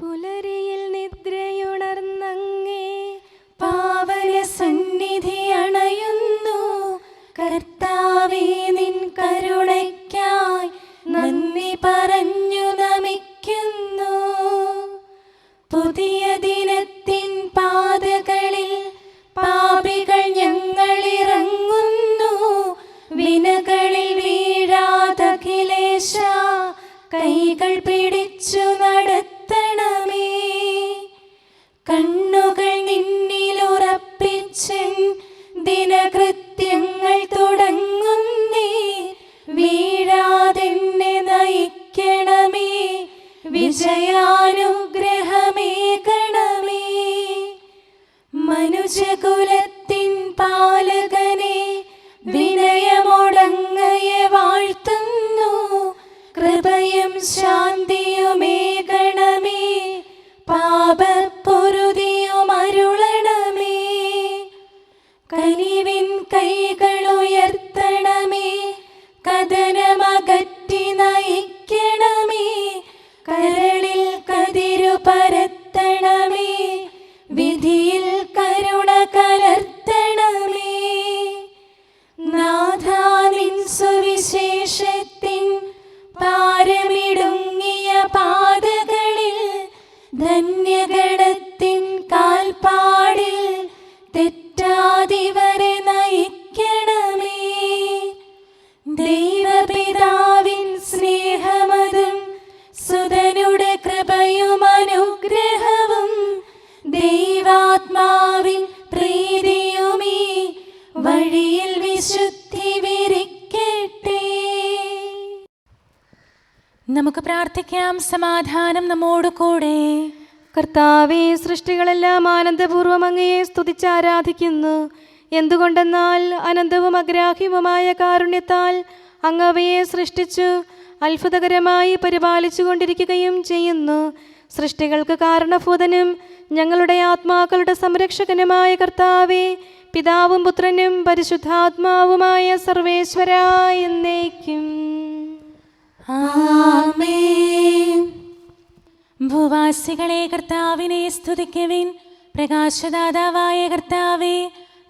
പുലരിയിൽ നിദ്രയുണർന്നങ്ങേ പാവന സന്നിധി അണയുന്നു. കർത്താവേ, നിൻ കരുണയ്ക്കായി നന്ദി പറഞ്ഞു നമിക്കുന്നു. പുതിയ ദിനത്തിൻ പാതകളിൽ പാപികൾ ഞങ്ങളിറങ്ങുന്നു. വിനകളിൽ വീഴാതഖിലേശ കൈകൾ പിടിച്ചു നടത്തണമേ. കണ്ണുകൾ നിന്നിലുറപ്പിച്ചൻ ദിനകൃത്യങ്ങൾ തുടങ്ങുന്നേ. വീഴാതെന്നെ നയിക്കണമേ, വിജയാനുഗ്രഹമേകണമേ. മനുജകുലത്തിൻ പാലകനെ വിനയമൊടങ്ങയെ വാഴ്ത്തുന്നു. കൃപയും ശാന്തിയുമേകണമേ, പാപപ്പൊറുതിയുമരുളണമേ. കനിവിൻ കൈകളുയർത്തണമേ, കഥനമകറ്റി നയിക്കണമേ. കരളിൽ കതിരു പരത്തണമേ, വിധിയിൽ കരുണ കലർത്തണമേ. നാഥാ, നിൻ സുവിശേഷത്തിൻ പാരമിടുങ്ങിയ പാതകളിൽ ധന്യഗണത്തിൻ കാൽപ്പാടിൽ തെറ്റാതിവരെ നയിക്കണമേ. ദൈവപിതാവിൻ സ്നേഹമതും സുതനുടെ കൃപയും അനുഗ്രഹവും ദൈവാത്മാവിൻ പ്രീതിയുമീ വഴിയിൽ വിശുദ്ധി വിരിക്കട്ടെ. നമുക്ക് പ്രാർത്ഥിക്കാം. സമാധാനം നമ്മോട് കൂടെ. കർത്താവേ, സൃഷ്ടികളെല്ലാം ആനന്ദപൂർവ്വം അങ്ങയെ സ്തുതിച്ച് ആരാധിക്കുന്നു. എന്തുകൊണ്ടെന്നാൽ അനന്തവും അഗ്രാഹ്യവുമായ കാരുണ്യത്താൽ അങ്ങ് അവയെ സൃഷ്ടിച്ചു അത്ഭുതകരമായി പരിപാലിച്ചു കൊണ്ടിരിക്കുകയും ചെയ്യുന്നു. സൃഷ്ടികൾക്ക് കാരണഭൂതനും ഞങ്ങളുടെ ആത്മാക്കളുടെ സംരക്ഷകനുമായ കർത്താവേ, പിതാവും പുത്രനും പരിശുദ്ധാത്മാവുമായ സർവേശ്വരാ എന്നേക്കും ആമേൻ. ഭൂവാസികളെ കർത്താവിനെ സ്തുതിക്കുവിൻ. പ്രകാശദാതാവായ കർത്താവേ,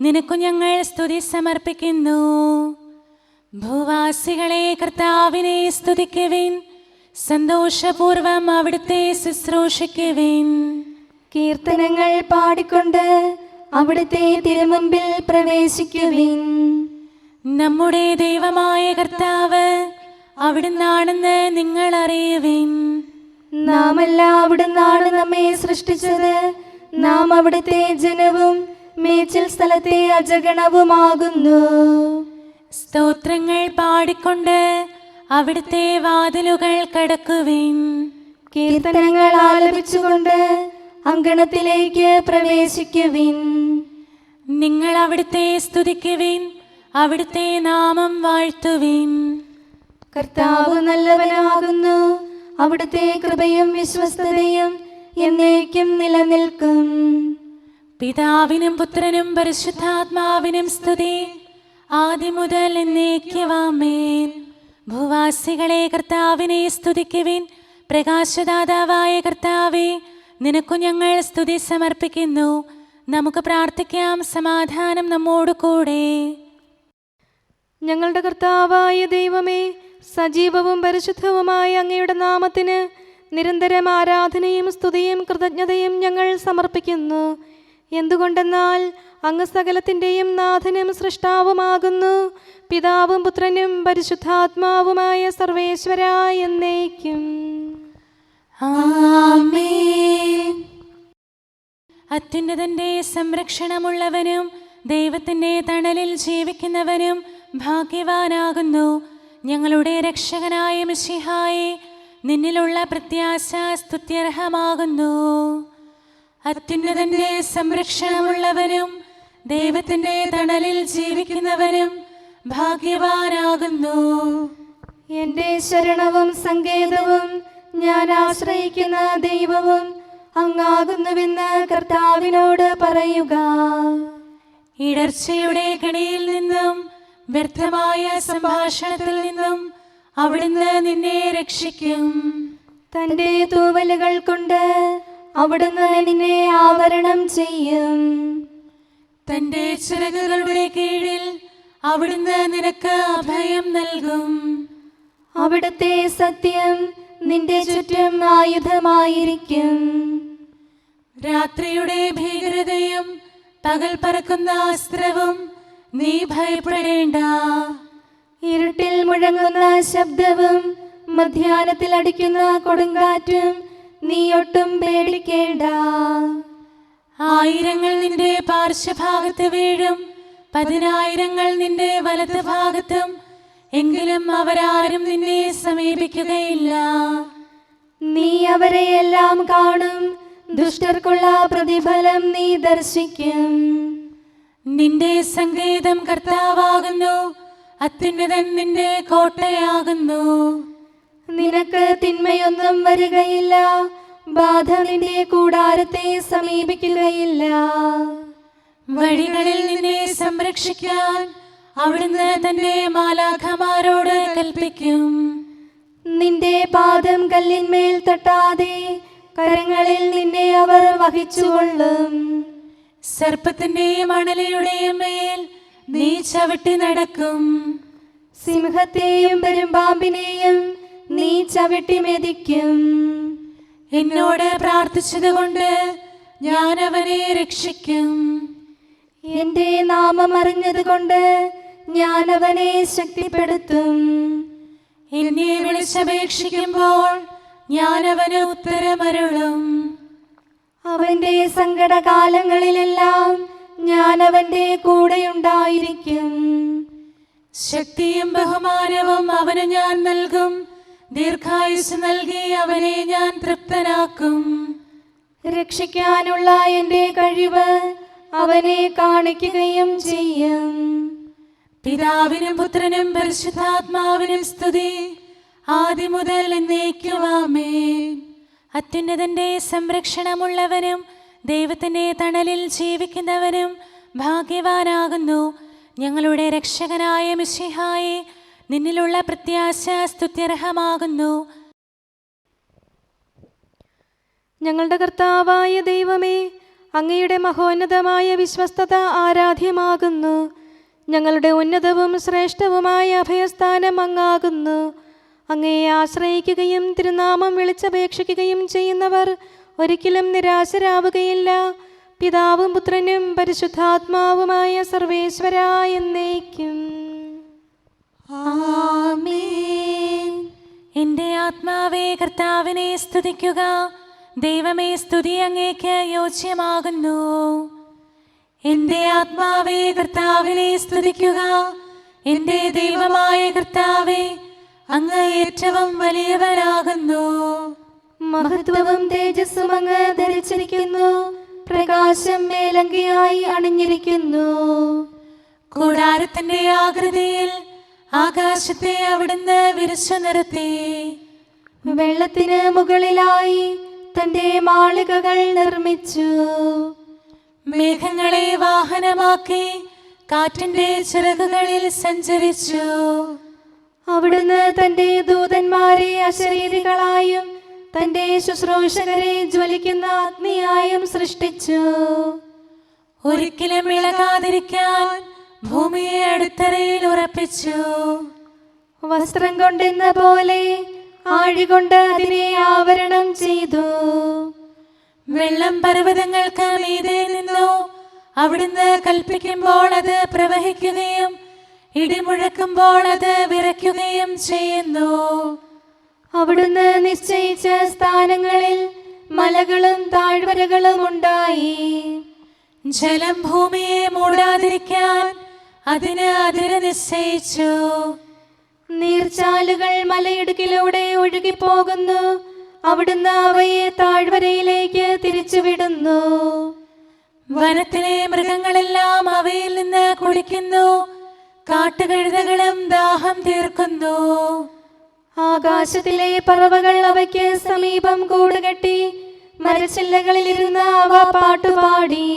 നിനക്കു ഞങ്ങൾ സ്തുതി സമർപ്പിക്കുന്നു. ഭൂവാസികളെ കർത്താവിനെ സ്തുതിക്കുവിൻ. സന്തോഷപൂർവം അവിടുത്തെ ശുശ്രൂഷിക്കുവിൻ. കീർത്തനങ്ങൾ പാടിക്കൊണ്ട് അവിടുത്തെ തിരുമുമ്പിൽ പ്രവേശിക്കുവിൻ. നമ്മുടെ ദൈവമായ കർത്താവ് അവിടുന്നാണെന്ന് നിങ്ങൾ അറിയുവിൻ. നാമല്ല അവിടുന്നാണ് നമ്മെ സൃഷ്ടിച്ചത്. നാം അവിടുത്തെ ജനവും മേച്ചിൽ സ്ഥലത്തെ അജഗണവുമാകുന്നു. സ്തോത്രങ്ങൾ പാടിക്കൊണ്ട് അവിടുത്തെ വാതിലുകൾ കടക്കുവിൻ. കീർത്തനങ്ങൾ ആലപിച്ചുകൊണ്ട് അങ്കണത്തിലേക്ക് പ്രവേശിക്കുവിൻ. നിങ്ങൾ അവിടുത്തെ സ്തുതിക്കുവിൻ, അവിടുത്തെ നാമം വാഴ്ത്തുവിൻ. കർത്താവ് നല്ലവനാകുന്നു. അവിടുത്തെ കൃപയും വിശ്വസ്തതയും എന്നേക്കും നിലനിൽക്കും. പിതാവിനും പുത്രനും പരിശുദ്ധാത്മാവിനും സ്തുതി, ആദ്യം മുതൽ എന്നേക്കും ആമേൻ. ഭൂവാസികളെ കർത്താവിനെ സ്തുതിക്കുവിൻ. പ്രകാശദാതാവായ കർത്താവേ, നിനക്കു ഞങ്ങൾ സ്തുതി സമർപ്പിക്കുന്നു. നമുക്ക് പ്രാർത്ഥിക്കാം. സമാധാനം നമ്മോട് കൂടെ. ഞങ്ങളുടെ കർത്താവായ ദൈവമേ, സജീവവും പരിശുദ്ധവുമായ അങ്ങയുടെ നാമത്തിന് നിരന്തരം ആരാധനയും സ്തുതിയും കൃതജ്ഞതയും ഞങ്ങൾ സമർപ്പിക്കുന്നു. എന്തുകൊണ്ടെന്നാൽ അങ്ങ് സകലത്തിൻ്റെയും നാഥനും സൃഷ്ടാവുമാകുന്നു. പിതാവും പുത്രനും പരിശുദ്ധാത്മാവുമായ സർവേശ്വരാ എന്നേക്കും ആമേൻ. അത്യുന്നതന്റെ സംരക്ഷണമുള്ളവനും ദൈവത്തിൻ്റെ തണലിൽ ജീവിക്കുന്നവനും ഭാഗ്യവാനാകുന്നു. ഞങ്ങളുടെ രക്ഷകനായ മിശിഹായേ, നിന്നിലുള്ള പ്രത്യാശ സ്തുത്യർഹമാകുന്നു. അത്യുന്നതന്റെ സംരക്ഷണമുള്ളവനും ദൈവത്തിൻ്റെ തണലിൽ ജീവിക്കുന്നവനും ഭാഗ്യവാനാകുന്നു. എൻ്റെ ശരണവും സങ്കേതവും ഞാൻ ആശ്രയിക്കുന്ന ദൈവവും അങ്ങാകുന്നുവെന്ന് കർത്താവിനോട് പറയുക. ഇടർച്ചയുടെ കണിയിൽ നിന്നും വ്യർത്ഥമായ സംഭാഷണത്തിൽ നിന്നും അവിടുന്ന് നിന്നെ രക്ഷിക്കും. തന്റെ തൂവലുകൾ കൊണ്ട് അവിടുന്ന് നിന്നെ ആവരണം ചെയ്യും. തന്റെ ചിറകുകളുടെ കീഴിൽ അവിടുന്ന് നിനക്ക് അഭയം നൽകും. അവിടുത്തെ സത്യം നിന്റെ ചുറ്റും ആയുധമായിരിക്കും. രാത്രിയുടെ ഭീകരതയും പകൽ പറക്കുന്ന അസ്ത്രവും നീ ഭയപ്പെടേണ്ട. ഇരുട്ടിൽ മുഴങ്ങുന്ന ശബ്ദവും മധ്യാഹ്നത്തിൽ അടിക്കുന്ന കൊടുങ്കാറ്റും നീ ഒട്ടും പേടിക്കേണ്ട. ആയിരങ്ങൾ നിന്റെ പാർശ്വഭാഗത്ത് വീഴും, 10,000 നിന്റെ വലത് ഭാഗത്തും, എങ്കിലും അവരാരും നിന്നെ സമീപിക്കുകയില്ല. നീ അവരെയെല്ലാം കാണും, ദുഷ്ടർക്കുള്ള പ്രതിഫലം നീ ദർശിക്കും. നിന്റെ സങ്കേതം കർത്താവാകുന്നു, അത്യുന്നതൻ നിന്റെ കോട്ടയാകുന്നു. നിനക്ക് തിന്മയൊന്നും വരികയില്ല, ബാധ നിന്റെ കൂടാരത്തെ സമീപിക്കുകയില്ല. വഴികളിൽ നിന്നെ സംരക്ഷിക്കാൻ അവിടുന്ന് തന്റെ മാലാഖമാരോട് കൽപ്പിക്കും. നിന്റെ പാദം കല്ലിന്മേൽ തട്ടാതെ കരങ്ങളിൽ നിന്നെ അവർ വഹിച്ചുകൊള്ളും. സർപ്പത്തിന്റെയും അണലിയുടെയും മേൽ നീ ചവിട്ടി നടക്കും. സിംഹത്തെയും പെരുമ്പാമ്പിനെയും നീ ചവിട്ടി മെതിക്കും. എന്നോട് പ്രാർത്ഥിച്ചതുകൊണ്ട് ഞാൻ അവനെ രക്ഷിക്കും. എന്റെ നാമം അറിഞ്ഞതുകൊണ്ട് ഞാൻ അവനെ ശക്തിപ്പെടുത്തും. എന്നെ വിളിച്ചപേക്ഷിക്കുമ്പോൾ ഞാൻ അവന് ഉത്തരമരുളും. അവന്റെ സങ്കടകാലങ്ങളിലെല്ലാം ഞാൻ അവന്റെ കൂടെയുണ്ടായിരിക്കും. ശക്തിയും ബഹുമാനവും അവന് ഞാൻ നൽകും. ദീർഘായുസ് നൽകി അവനെ ഞാൻ തൃപ്തനാക്കും. രക്ഷിക്കാനുള്ള എന്റെ കഴിവ് അവനെ കാണിക്കുകയും ചെയ്യും. പിതാവിനും പുത്രനും പരിശുദ്ധാത്മാവിനും സ്തുതി, ആദ്യം മുതൽ എന്നേക്കും ആമേൻ. അത്യുന്നതന്റെ സംരക്ഷണമുള്ളവനും ദൈവത്തിന്റെ തണലിൽ ജീവിക്കുന്നവനും ഭാഗ്യവാനാകുന്നു. ഞങ്ങളുടെ രക്ഷകനായ മിശിഹായേ, നിന്നിലുള്ള പ്രത്യാശ സ്തുത്യർഹമാകുന്നു. ഞങ്ങളുടെ കർത്താവായ ദൈവമേ, അങ്ങയുടെ മഹോന്നതമായ വിശ്വസ്തത ആരാധ്യമാകുന്നു. ഞങ്ങളുടെ ഉന്നതവും ശ്രേഷ്ഠവുമായ അഭയസ്ഥാനം അങ്ങാകുന്നു. അങ്ങയെ ആശ്രയിക്കുകയും തിരുനാമം വിളിച്ചപേക്ഷിക്കുകയും ചെയ്യുന്നവർ ഒരിക്കലും നിരാശരാവുകയില്ല. പിതാവും പുത്രനും പരിശുദ്ധാത്മാവുമായ സർവേശ്വരാ എന്നേക്കും ആമേൻ. എൻ്റെ ആത്മാവേ കർത്താവിനെ സ്തുതിക്കുക. ദൈവമേ, സ്തുതി അങ്ങേക്ക് യോജ്യമാകുന്നു. എൻ്റെ ആത്മാവേ കർത്താവിനെ സ്തുതിക്കുക. എൻ്റെ ദൈവമായ കർത്താവേ, അങ്ങ് ഏറ്റവും വലിയവനാകുന്നു. മഹത്വവും തേജസ്സും അങ്ങ് ധരിച്ചിരിക്കുന്നു. പ്രകാശം മേലങ്കിയായി അണിഞ്ഞിരിക്കുന്നു. കൂടാരത്തിന്റെ ആകൃതിയിൽ ആകാശത്തെ അവിടുന്ന് വിരിച്ചു നിർത്തി. വെള്ളത്തിന് മുകളിലായി തന്റെ മാളികകൾ നിർമ്മിച്ചു. മേഘങ്ങളെ വാഹനമാക്കി കാറ്റിന്റെ ചിറകുകളിൽ സഞ്ചരിച്ചു. അവിടുന്ന് തന്റെ ദൂതന്മാരെ അശരീരികളായും തന്റെ ശുശ്രൂഷകരെ ജ്വലിക്കുന്ന അഗ്നിയായും സൃഷ്ടിച്ചു. ഒരിക്കലും ഇളകാതിരിക്കാൻ ഭൂമിയെ അടിത്തറയിൽ ഉറപ്പിച്ചു. വസ്ത്രം കൊണ്ടെന്ന പോലെ ആഴികൊണ്ട് അതിനെ ആവരണം ചെയ്തു. വെള്ളം പർവ്വതങ്ങൾക്ക് മീതെ നിന്നു. അവിടുന്ന് കൽപ്പിക്കുമ്പോൾ അത് പ്രവഹിക്കുകയും ഇടിമുഴക്കുമ്പോൾ അത് വിറയ്ക്കുകയും ചെയ്യുന്നു. അവിടുന്ന് നിശ്ചയിച്ച സ്ഥാനങ്ങളിൽ മലകളും താഴ്വരകളും ഉണ്ടായി. ജലം ഭൂമിയെ മൂടാതിരിക്കാൻ അതിന് അതിര് നിശ്ചയിച്ചു. നീർച്ചാലുകൾ മലയിടുക്കിലൂടെ ഒഴുകിപ്പോകുന്നു. അവിടുന്ന് അവയെ താഴ്വരയിലേക്ക് തിരിച്ചുവിടുന്നു. വനത്തിലെ മൃഗങ്ങളെല്ലാം അവയിൽ നിന്ന് കുടിക്കുന്നു. കാട്ടുകഴുതകളും ദാഹം തീർക്കുന്നു. ആകാശത്തിലെ പറവകൾ അവയ്ക്ക് സമീപം കൂടുകെട്ടി മരച്ചില്ലകളിലിരുന്ന് അവ പാട്ടുപാടി.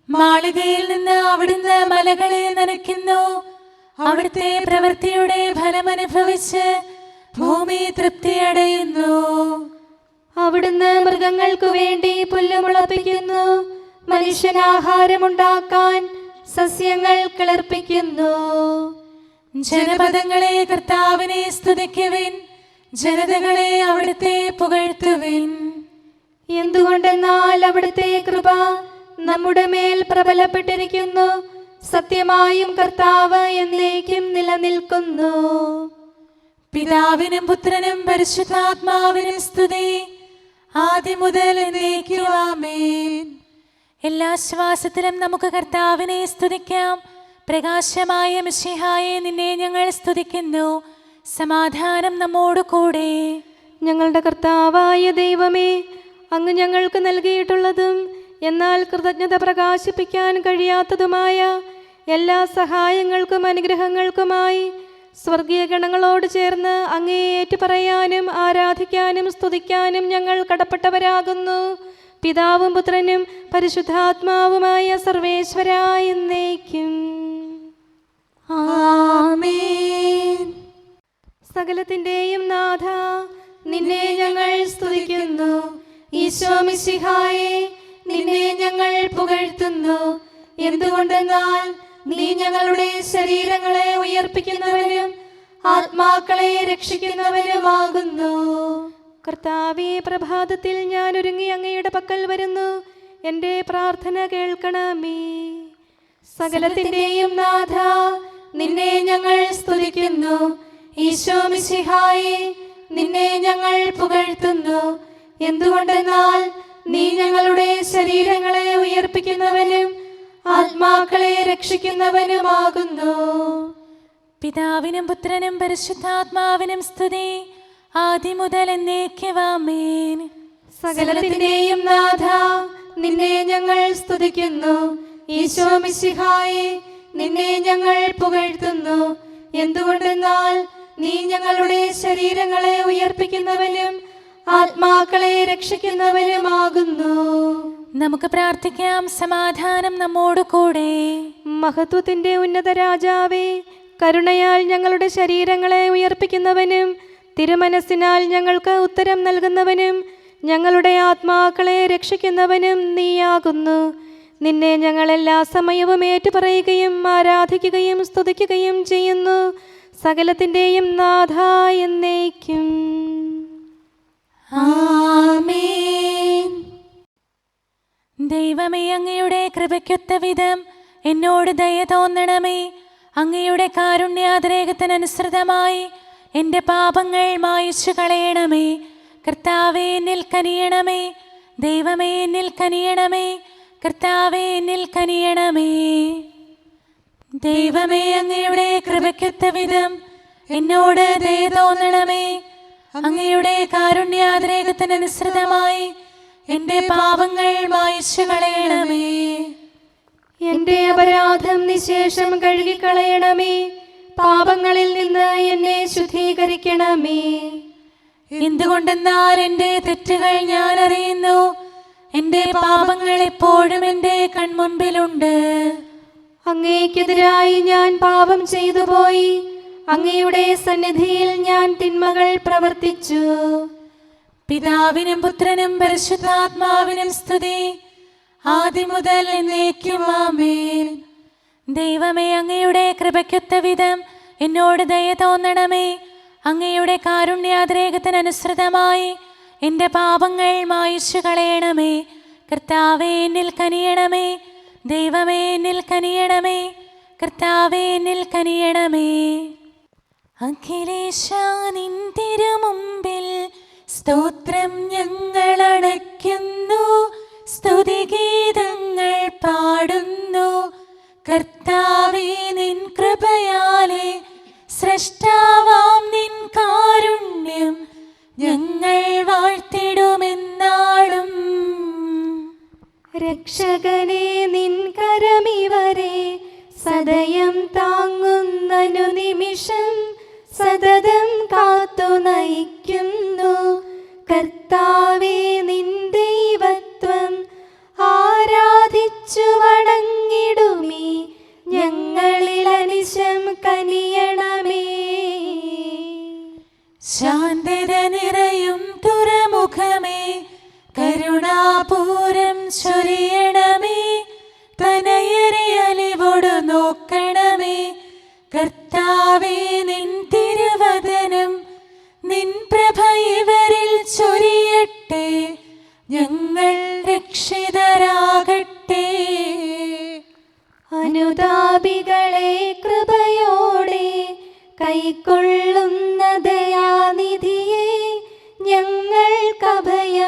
മാളികയിൽ നിന്ന് അവിടുന്ന് മലകളെ നനയ്ക്കുന്നു. അവിടുത്തെ പ്രവൃത്തിയുടെ ഫലമനുഭവിച്ച് ഭൂമി തൃപ്തിയടയുന്നു. മൃഗങ്ങൾക്കു വേണ്ടി പുല്ല് മുളപ്പിക്കുന്നു. മനുഷ്യനാഹാരമുണ്ടാക്കാൻ സസ്യങ്ങൾ കിളിർപ്പിക്കുന്നു. ജനപദങ്ങളെ കർത്താവിനെ സ്തുതിക്കുവിൻ, ജനതകളെ അവിടുത്തെ പുകഴ്ത്തുവിൻ. എന്തുകൊണ്ടെന്നാൽ അവിടുത്തെ കൃപ നമ്മുടെ മേൽ പ്രബലപ്പെട്ടിരിക്കുന്നു. സത്യമായും കർത്താവ് എന്നേക്കും നിലനിൽക്കുന്നു. പിതാവിനും പുത്രനും പരിശുദ്ധാത്മാവിനും സ്തുതി, ആദ്യം മുതൽ എന്നേക്കും ആമേൻ. എല്ലാ ശ്വാസത്തിലും നമുക്ക് കർത്താവിനെ സ്തുതിക്കാം. പ്രകാശമായ മിശിഹായെ, നിന്നെ ഞങ്ങൾ സ്തുതിക്കുന്നു. സമാധാനം നമ്മോട് കൂടെ. ഞങ്ങളുടെ കർത്താവായ ദൈവമേ, അങ്ങ് ഞങ്ങൾക്ക് നൽകിയിട്ടുള്ളതും എന്നാൽ കൃതജ്ഞത പ്രകാശിപ്പിക്കാൻ കഴിയാത്തതുമായ എല്ലാ സഹായങ്ങൾക്കും അനുഗ്രഹങ്ങൾക്കുമായി സ്വർഗീയ ഗണങ്ങളോട് ചേർന്ന് അങ്ങേ ഏറ്റുപറയാനും ആരാധിക്കാനും സ്തുതിക്കാനും ഞങ്ങൾ കടപ്പെട്ടവരാകുന്നു. പിതാവും പുത്രനും പരിശുദ്ധാത്മാവുമായ സർവേശ്വരായ എന്നേക്കും ആമേൻ. സകലത്തിന്റെയും നാഥ, നിന്നെ ഞങ്ങൾ സ്തുതിക്കുന്നു. ഈശോ മിശിഹായെ, നിന്നെ ഞങ്ങൾ പുകഴ്ത്തുന്നു. എന്തുകൊണ്ടെന്നാൽ നീ ഞങ്ങളുടെ ശരീരങ്ങളെ ഉയർപ്പിക്കുന്നവനും ആത്മാക്കളെ രക്ഷിക്കുന്നവനുമാകുന്നു. കർത്താവേ, പ്രഭാതത്തിൽ ഞാൻ ഒരുങ്ങി അങ്ങയുടെ പക്കൽ വരുന്നു. എൻ്റെ പ്രാർത്ഥന കേൾക്കണമേ. സകലത്തിന്റെയും നാഥ, നിന്നെ ഞങ്ങൾ സ്തുതിക്കുന്നു. ഈശോ മിശിഹായെ, നിന്നെ ഞങ്ങൾ പുകഴ്ത്തുന്നു. എന്തുകൊണ്ടെന്നാൽ നീ ഞങ്ങളുടെ ശരീരങ്ങളെ ഉയർപ്പിക്കുന്നവനും ആത്മാക്കളെ രക്ഷിക്കുന്നവനുമാകുന്നു. പിതാവിനും പുത്രനും പരിശുദ്ധാത്മാവിനും സ്തുതി, ആദ്യം മുതൽ എന്നേക്കും ആമേൻ. സകലത്തിന്റെയും നാഥ, നിന്നെ ഞങ്ങൾ സ്തുതിക്കുന്നു. ഈശോ മിശിഹായെ, നിന്നെ ഞങ്ങൾ പുകഴ്ത്തുന്നു. എന്തുകൊണ്ടെന്നാൽ നീ ഞങ്ങളുടെ ശരീരങ്ങളെ ഉയർപ്പിക്കുന്നവനും ആത്മാക്കളെ രക്ഷിക്കുന്നവനുമാകുന്നു. നമുക്ക് പ്രാർത്ഥിക്കാം. സമാധാനം നമ്മോട് കൂടെ. മഹത്വത്തിന്റെ ഉന്നത രാജാവേ, കരുണയാൽ ഞങ്ങളുടെ ശരീരങ്ങളെ ഉയർപ്പിക്കുന്നവനും തിരുമനസ്സിനാൽ ഞങ്ങൾക്ക് ഉത്തരം നൽകുന്നവനും ഞങ്ങളുടെ ആത്മാക്കളെ രക്ഷിക്കുന്നവനും നീയാകുന്നു. നിന്നെ ഞങ്ങൾ എല്ലാ സമയവും ഏറ്റുപറയുകയും ആരാധിക്കുകയും സ്തുതിക്കുകയും ചെയ്യുന്നു. സകലത്തിന്റെയും നാഥ എന്നേക്കും ആമേൻ. ദൈവമേ, അങ്ങയുടെ കൃപയ്ക്കൊത്ത വിധം എന്നോട് ദയ തോന്നണമേ. അങ്ങയുടെ കാരുണ്യാതിരേകത്തിനനുസൃതമായി എൻ്റെ പാപങ്ങൾ മായിച്ചു കളയണമേ. കർത്താവേ, എന്നിൽ കനിയണമേ. ദൈവമേ, എന്നിൽ കനിയണമേ. കർത്താവേ, എന്നിൽ കനിയണമേ. ദൈവമേ, അങ്ങയുടെ കൃപയ്ക്കൊത്ത വിധം എന്നോട് ദയ തോന്നണമേ. അങ്ങയുടെ കാരുണ്യാതിരേകത്തിനനുസൃതമായി എൻ്റെ പാപങ്ങൾ മായിച്ചു കളയണമേ. എൻ്റെ അപരാധം നിശേഷം കഴുകിക്കളയണമേ. പാപങ്ങളിൽ നിന്ന് എന്നെ ശുദ്ധീകരിക്കണമേ. എന്തുകൊണ്ടെന്നാൽ എൻ്റെ തെറ്റുകൾ ഞാൻ അറിയുന്നു. എൻ്റെ പാപങ്ങൾ എപ്പോഴും എൻ്റെ കൺമുൻപിലുണ്ട്. അങ്ങേക്കെതിരായി ഞാൻ പാപം ചെയ്തു പോയി. അങ്ങയുടെ സന്നിധിയിൽ ഞാൻ തിന്മകൾ പ്രവർത്തിച്ചു. പിതാവിനും പുത്രനും പരിശുദ്ധാത്മാവിനും സ്തുതി, ആദ്യം മുതൽ എന്നേക്കും ആമേൻ. ദൈവമേ, അങ്ങയുടെ കൃപയ്ക്കൊത്ത വിധം എന്നോട് ദയ തോന്നണമേ. അങ്ങയുടെ കാരുണ്യാതിരേകത്തിനനുസൃതമായി എൻ്റെ പാപങ്ങൾ മായിച്ചു കളയണമേ. കർത്താവേ, എന്നിൽ കനിയണമേ. ദൈവമേ, എന്നിൽ കനിയണമേ. കർത്താവേ, എന്നിൽ കനിയണമേ. അഖിലേശാ, നിൻ തിരുമുമ്പിൽ സ്തോത്രം ഞങ്ങൾ അണയ്ക്കുന്നു. സ്തുതിഗീതങ്ങൾ പാടുന്നു. കർത്താവേ, നിൻ കൃപയാലെ സ്രഷ്ടാവാം നിൻ കാരുണ്യം ഞങ്ങൾ വാഴ്ത്തിടുമെന്നാളും. രക്ഷകനെ, നിൻ കരമിവരെ സദയം താങ്ങുന്നനു നിമിഷം സതതം കാത്തു നയിക്കുന്നു. കർത്താവേ, നിൻ ദൈവത്വം ആരാധിച്ചു വണങ്ങിടുമീ ഞങ്ങളിൽ അനിശം കനിയണമേ. ശാന്തത നിറയും തുറമുഖമേ, കരുണ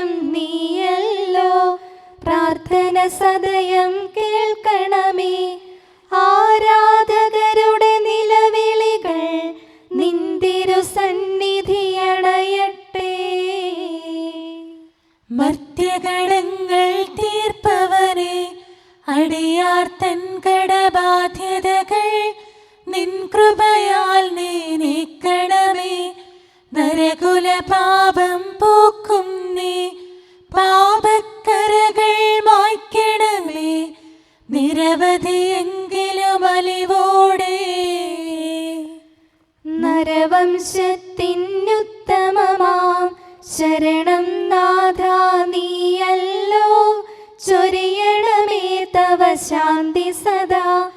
സഹായം നീയല്ലോ. പ്രാർത്ഥന സദയം കേൾക്കണമേ. ആരാധകരുടെ നിലവിളികൾ നിന്തിരു സന്നിധിയണയട്ടെ. മർത്യകടങ്ങൾ തീർപ്പവനെ, അടിയാർ തൻ കടബാധ്യതകൾ നിൻ കൃപയാൽ നീ നീക്കണമേ. നരകുല പാപം പോക്കും നീ, പാപക്കരകൾ മായ്ക്കണമേ. നിരവധിയെങ്കിലും അലിവോടെ നരവംശത്തിനുത്തമമാം ശരണം നാഥ നീയല്ലോ. ചൊരിയണമേ തവ ശാന്തി സദാ.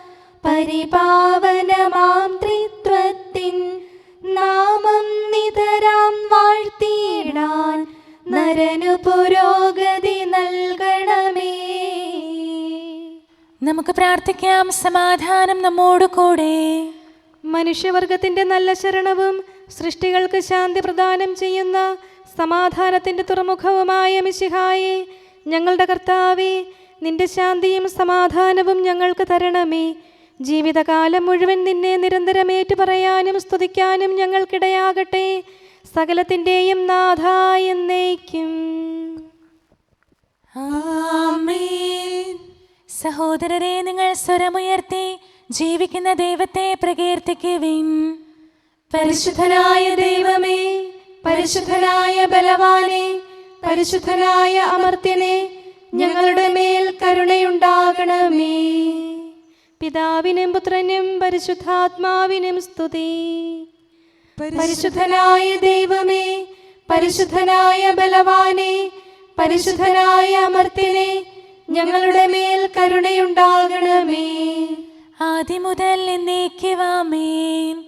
പരിപാവനമാം ത്രിത്വത്തിൻ നാമം നിതരാം വാഴ്ത്തിയിടാൻ നരനു പുരോഗതി നൽകണമേ. നമുക്ക് പ്രാർത്ഥിക്കാം. സമാധാനം നമ്മോട് കൂടെ. മനുഷ്യവർഗത്തിന്റെ നല്ല ശരണവും സൃഷ്ടികൾക്ക് ശാന്തി പ്രദാനം ചെയ്യുന്ന സമാധാനത്തിന്റെ തുറമുഖവുമായ മിശിഹായേ, ഞങ്ങളുടെ കർത്താവേ, നിന്റെ ശാന്തിയും സമാധാനവും ഞങ്ങൾക്ക് തരണമേ. ജീവിതകാലം മുഴുവൻ നിന്നെ നിരന്തരം ഏറ്റുപറയാനും സ്തുതിക്കാനും ഞങ്ങൾക്കിടയാകട്ടെ. സകലത്തിൻ്റെയും നാഥ എന്നേക്കും. ആമേൻ. സഹോദരരെ, നിങ്ങൾ സ്വരമുയർത്തി ജീവിക്കുന്ന ദൈവത്തെ പ്രകീർത്തിക്കുവിൻ. പരിശുദ്ധനായ ദൈവമേ, പരിശുദ്ധനായ ബലവാനെ, പരിശുദ്ധനായ അമർത്യനെ, ഞങ്ങളുടെ മേൽ കരുണയുണ്ടാകണമേ. പിതാവിനും പുത്രനും പരിശുദ്ധാത്മാവിനും സ്തുതി. പരിശുദ്ധനായ ദൈവമേ, പരിശുദ്ധനായ ബലവാനെ, പരിശുദ്ധനായ അമർത്യനെ, ഞങ്ങളുടെ മേൽ കരുണയുണ്ടാകണമേ. ആദ്യം മുതൽ എന്നേക്കുമാമേൻ.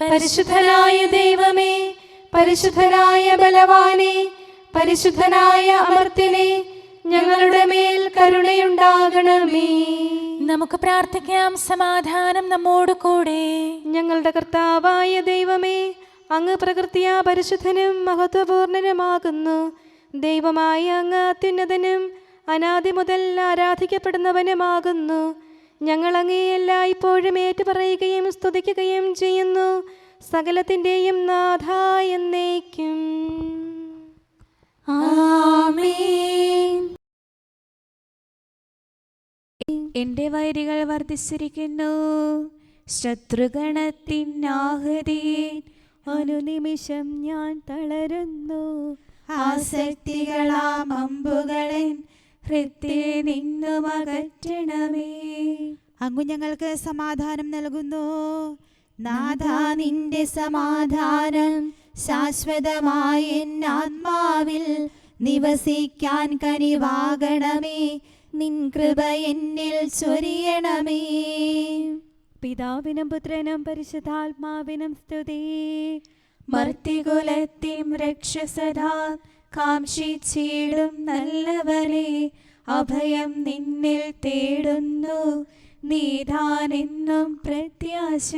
പരിശുദ്ധനായ ദൈവമേ, പരിശുദ്ധനായ ബലവാനെ, പരിശുദ്ധനായ അമർത്യനെ, ഞങ്ങളുടെ മേൽ കരുണയുണ്ടാകണമേ. നമുക്ക് പ്രാർത്ഥിക്കാം. സമാധാനം നമ്മോട് കൂടെ. ഞങ്ങളുടെ കർത്താവായ ദൈവമേ, അങ്ങ് പ്രകൃതിയാ പരിശുദ്ധനും മഹത്വപൂർണനുമാകുന്നു. ദൈവമായ അങ്ങ് അത്യുന്നതനും അനാദി മുതൽ ആരാധിക്കപ്പെടുന്നവനുമാകുന്നു. ഞങ്ങൾ അങ്ങേ എല്ലായ്പ്പോഴും ഏറ്റുപറയുകയും സ്തുതിക്കുകയും ചെയ്യുന്നു. സകലത്തിൻ്റെയും നാഥ എന്നേക്കും. ആമേൻ. എൻ്റെ വൈരികൾ വർദ്ധിച്ചിരിക്കുന്നു. ശത്രുഗണത്തിനാഹൃതിയെ അനുനിമിഷം ഞാൻ തളരുന്നു. ആസക്തികളാം അമ്പുകളെ ഹൃദയ നിന്നും അകറ്റണമേ. അങ്ങു ഞങ്ങൾക്ക് സമാധാനം നൽകുന്നു. നാഥാ, നിന്റെ സമാധാനം ശാശ്വതമായ ആത്മാവിൽ നിവസിക്കാൻ കനിവാകണമേ. നിൻ കൃപ എന്നിൽ ചൊരിയണമേ. പിതാവിനും പുത്രനും പരിശുദ്ധാത്മാവിനും സ്തുതി. മർത്തികുലത്തിൻ രക്ഷസദാ കാംക്ഷിച്ചിടും നല്ലവരെ, അഭയം നിന്നിൽ തേടുന്നു. നീതാനെന്നും പ്രത്യാശ.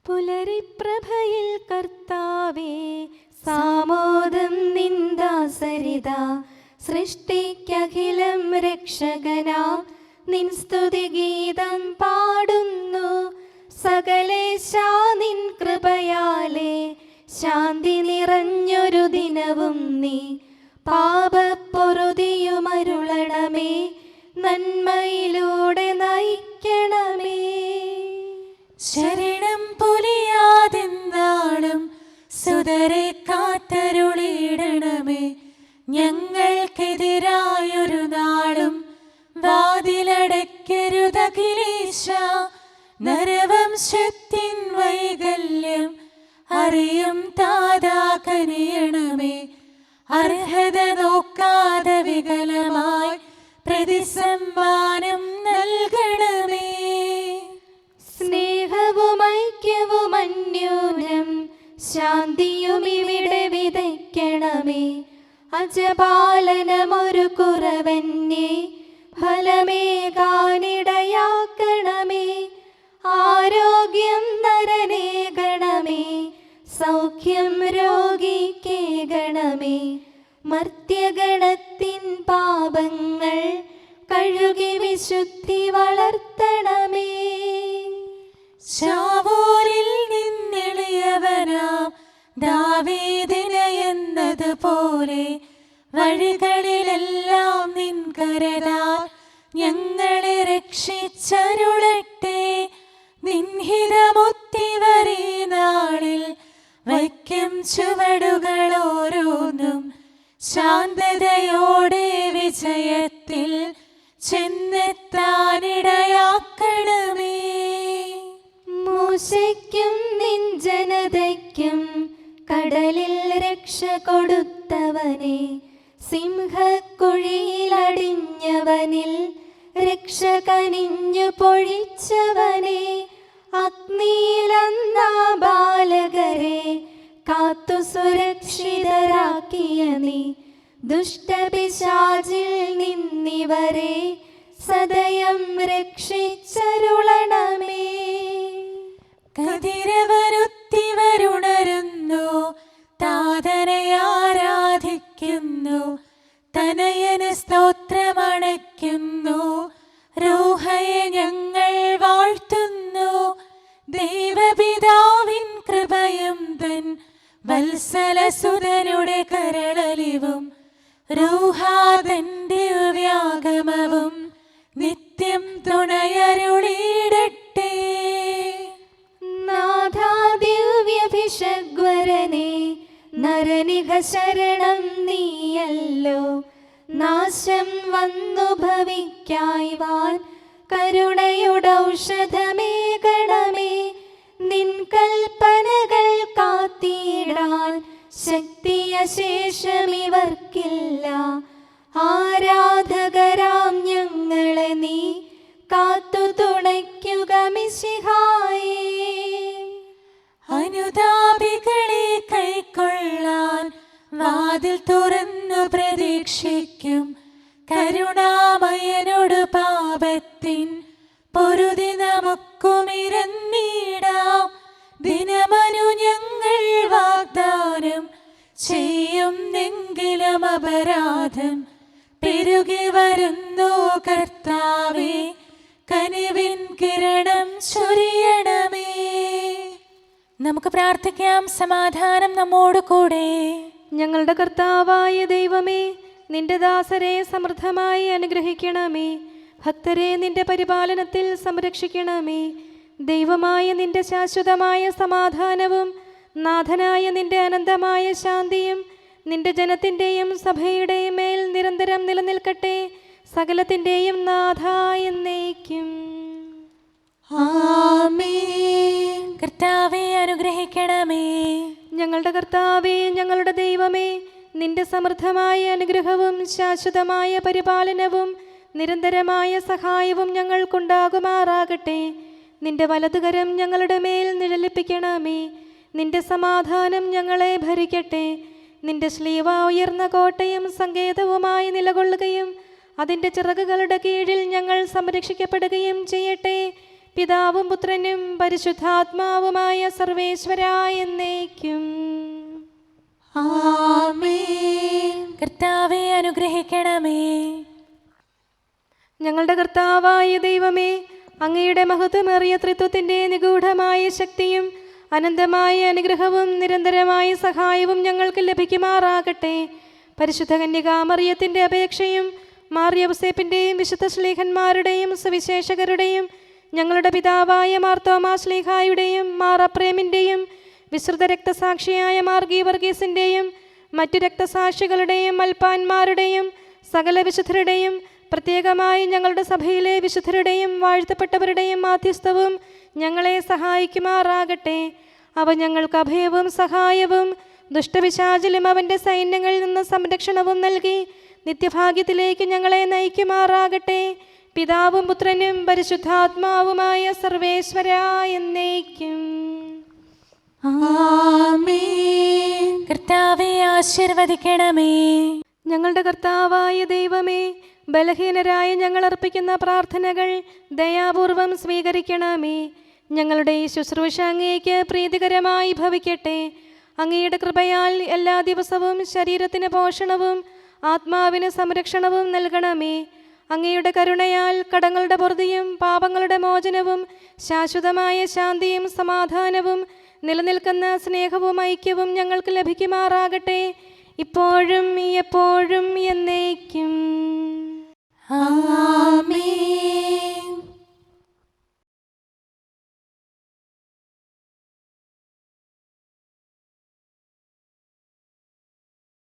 പുലരിപ്രഭയിൽ കർത്താവേ, സാമോദം നിന്ദാസരിത. സൃഷ്ടിക്കഖിലം രക്ഷകനാം നിൻ സ്തുതിഗീതം പാടുന്നു. സകലേശാ നിൻ കൃപയാലേ ശാന്തി നിറഞ്ഞൊരു ദിനവും നീ. പാപപ്പൊറുതിയുമരുളണമേ, നന്മയിലൂടെ നയിക്കണമേ. ശരണം പൊലിയാതെന്നാളും സുതരെ കാത്തരുളിയിടണമേ. ഞങ്ങൾക്കെതിരായൊരു നാളും വാതിലടയ്ക്കരുതഖിലേശ. നരവംശത്തിൻ വൈകല്യം അറിയും താതാ കനിയണമേ. അർഹത നോക്കാതെ വികലമായി പ്രതിസമ്മാനം നൽകണമേ. സ്നേഹവും ഐക്യവും അന്യോന്യം ശാന്തിയും ഇവിടെ വിതയ്ക്കണമേ. അജപാലനമൊരു കുറവന്യേ ഫലമേകാനിടയാക്കണമേ. ആരോഗ്യം നരനേകണമേ, സൗഖ്യം രോഗിക്കേകണമേ. മർത്യഗണത്തിൻ പാപങ്ങൾ കഴുകി വിശുദ്ധി വളർത്തണമേ. ശാവൂരിൽ നിന്നെളിയവനാം ദാവീദിന് എന്നതുപോലെ വഴികളിലെല്ലാം നിൻ കരതാൽ ഞങ്ങളെ രക്ഷിച്ചരുളട്ടെ. നിൻഹിതമൊത്തിവരീ നാളിൽ വയ്ക്കും ചുവടുകൾ ഓരോന്നും ശാന്തതയോടെ വിജയത്തിൽ ചെന്നെത്താനിടയാക്കണമേ. മൂശയ്ക്കും നിൻ ജനതയ്ക്കും കടലിൽ രക്ഷ കൊടുത്തവനെ, സിംഹക്കുഴിയിലടിഞ്ഞവനിൽ രക്ഷ കനിഞ്ഞു പൊഴിച്ചവനെ, അഗ്നിയിലന്നാ ബാലകരെ കാത്തു സുരക്ഷിതരാക്കിയ നീ, ദുഷ്ടപിശാചിൽ നിന്നിവരെ സദയം രക്ഷിച്ചരുളണമേ. കതിരവരുത്തിവരുണരുന്നു, താതനെ ആരാധിക്കുന്നു, തനയന് സ്തോത്രമണയ്ക്കുന്നു, റൂഹയെ ഞങ്ങൾ വാഴ്ത്തുന്നു. ദൈവപിതാവിൻ കൃപയും തൻ വത്സലസുതനുടെ കരളലിവും റൂഹാതൻ ദിവ്യാഗമവും നിത്യം തുണയരുളിയിടട്ടെ. നാഥാ ദിവ്യഭിഷഗ്വരനെ, നരനിക ശരണം നീയല്ലോ. നാശം വന്നു ഭവിക്കായ്വാൻ കരുണയുടൗഷധമേകണമേ. നിൻ കൽപ്പനകൾ കാത്തിടാൻ ശക്തിയശേഷമിവർക്കില്ല. ആരാധകരാം ഞങ്ങളെ നീ കാത്തു തുണയ്ക്കുക മിശിഹായേ. അനുതാപികളെ കൈക്കൊള്ളാൻ വാതിൽ തുറന്നു പ്രതീക്ഷിക്കും കരുണാമയനോട് പാപത്തിൻ പൊറുതി നമുക്കുമിരന്നിടാം. ദിനമനു ഞങ്ങൾ വാഗ്ദാനം ചെയ്യുന്നെങ്കിലും അപരാധം പെരുകി വരുന്നു. കർത്താവേ, കനിവിൻ കിരണം ചൊരിയണമേ. നമുക്ക് പ്രാർത്ഥിക്കാം. സമാധാനം നമ്മോട് കൂടെ. ഞങ്ങളുടെ കർത്താവായ ദൈവമേ, നിന്റെ ദാസരെ സമൃദ്ധമായി അനുഗ്രഹിക്കണമേ. ഭക്തരെ നിന്റെ പരിപാലനത്തിൽ സംരക്ഷിക്കണമേ. ദൈവമായ നിന്റെ ശാശ്വതമായ സമാധാനവും നാഥനായ നിന്റെ അനന്തമായ ശാന്തിയും നിന്റെ ജനത്തിൻ്റെയും സഭയുടെയും മേൽ നിരന്തരം നിലനിൽക്കട്ടെ. സകലത്തിൻ്റെയും നാഥ എന്നേക്കും. ആമേൻ. കർത്താവേ, അനുഗ്രഹിക്കണമേ. ഞങ്ങളുടെ കർത്താവേ, ഞങ്ങളുടെ ദൈവമേ, നിന്റെ സമൃദ്ധമായ അനുഗ്രഹവും ശാശ്വതമായ പരിപാലനവും നിരന്തരമായ സഹായവും ഞങ്ങൾക്കുണ്ടാകുമാറാകട്ടെ. നിന്റെ വലതുകരം ഞങ്ങളുടെ മേൽ നിഴലിപ്പിക്കണമേ. നിന്റെ സമാധാനം ഞങ്ങളെ ഭരിക്കട്ടെ. നിന്റെ ശ്ലീവ ഉയർന്ന കോട്ടയും സങ്കേതവുമായി നിലകൊള്ളുകയും അതിൻ്റെ ചിറകുകളുടെ കീഴിൽ ഞങ്ങൾ സംരക്ഷിക്കപ്പെടുകയും ചെയ്യട്ടെ. പിതാവും പുത്രനും പരിശുദ്ധാത്മാവുമായ സർവേശ്വരായ എന്നേക്കും. ആമേൻ. കർത്താവേ, അനുഗ്രഹിക്കണമേ. ഞങ്ങളുടെ കർത്താവായ ദൈവമേ, അങ്ങയുടെ മഹത്വമേറിയ ത്രിത്വത്തിൻ്റെ നിഗൂഢമായ ശക്തിയും അനന്തമായ അനുഗ്രഹവും നിരന്തരമായ സഹായവും ഞങ്ങൾക്ക് ലഭിക്കുമാറാകട്ടെ. പരിശുദ്ധ കന്യകാമറിയത്തിൻ്റെ അപേക്ഷയും മാർ യൗസേപ്പിൻ്റെയും വിശുദ്ധ ശ്ലീഹന്മാരുടെയും സുവിശേഷകരുടെയും ഞങ്ങളുടെ പിതാവായ മാർ തോമാ ശ്ലീഹായുടെയും മാർ അപ്രേമിൻ്റെയും വിശുദ്ധ രക്തസാക്ഷിയായ മാർ ഗീവർഗീസിൻ്റെയും മറ്റു രക്തസാക്ഷികളുടെയും മൽപ്പാന്മാരുടെയും സകല വിശുദ്ധരുടെയും പ്രത്യേകമായി ഞങ്ങളുടെ സഭയിലെ വിശുദ്ധരുടെയും വാഴ്ത്തപ്പെട്ടവരുടെയും മാധ്യസ്ഥവും ഞങ്ങളെ സഹായിക്കുമാറാകട്ടെ. അവ ഞങ്ങൾക്ക് അഭയവും സഹായവും ദുഷ്ടപിശാചിലും അവൻ്റെ സൈന്യങ്ങളിൽ നിന്ന് സംരക്ഷണവും നൽകി നിത്യഭാഗ്യത്തിലേക്ക് ഞങ്ങളെ നയിക്കുമാറാകട്ടെ. പിതാവും പുത്രനും പരിശുദ്ധാത്മാവുമായ സർവേശ്വരായ എന്നേക്കും. ആമേൻ. കർത്താവേ, ആശീർവദിക്കണമേ. ഞങ്ങളുടെ കർത്താവായ ദൈവമേ, ബലഹീനരായ ഞങ്ങൾ അർപ്പിക്കുന്ന പ്രാർത്ഥനകൾ ദയാപൂർവം സ്വീകരിക്കണമേ. ഞങ്ങളുടെ ഈ ശുശ്രൂഷ അങ്ങേക്ക് പ്രീതികരമായി ഭവിക്കട്ടെ. അങ്ങയുടെ കൃപയാൽ എല്ലാ ദിവസവും ശരീരത്തിന് പോഷണവും ആത്മാവിന് സംരക്ഷണവും നൽകണമേ. അങ്ങയുടെ കരുണയാൽ കടങ്ങളുടെ പൊറുതിയും പാപങ്ങളുടെ മോചനവും ശാശ്വതമായ ശാന്തിയും സമാധാനവും നിലനിൽക്കുന്ന സ്നേഹവും ഐക്യവും ഞങ്ങൾക്ക് ലഭിക്കുമാറാകട്ടെ, ഇപ്പോഴും എപ്പോഴും എന്നേക്കും. ആമേൻ.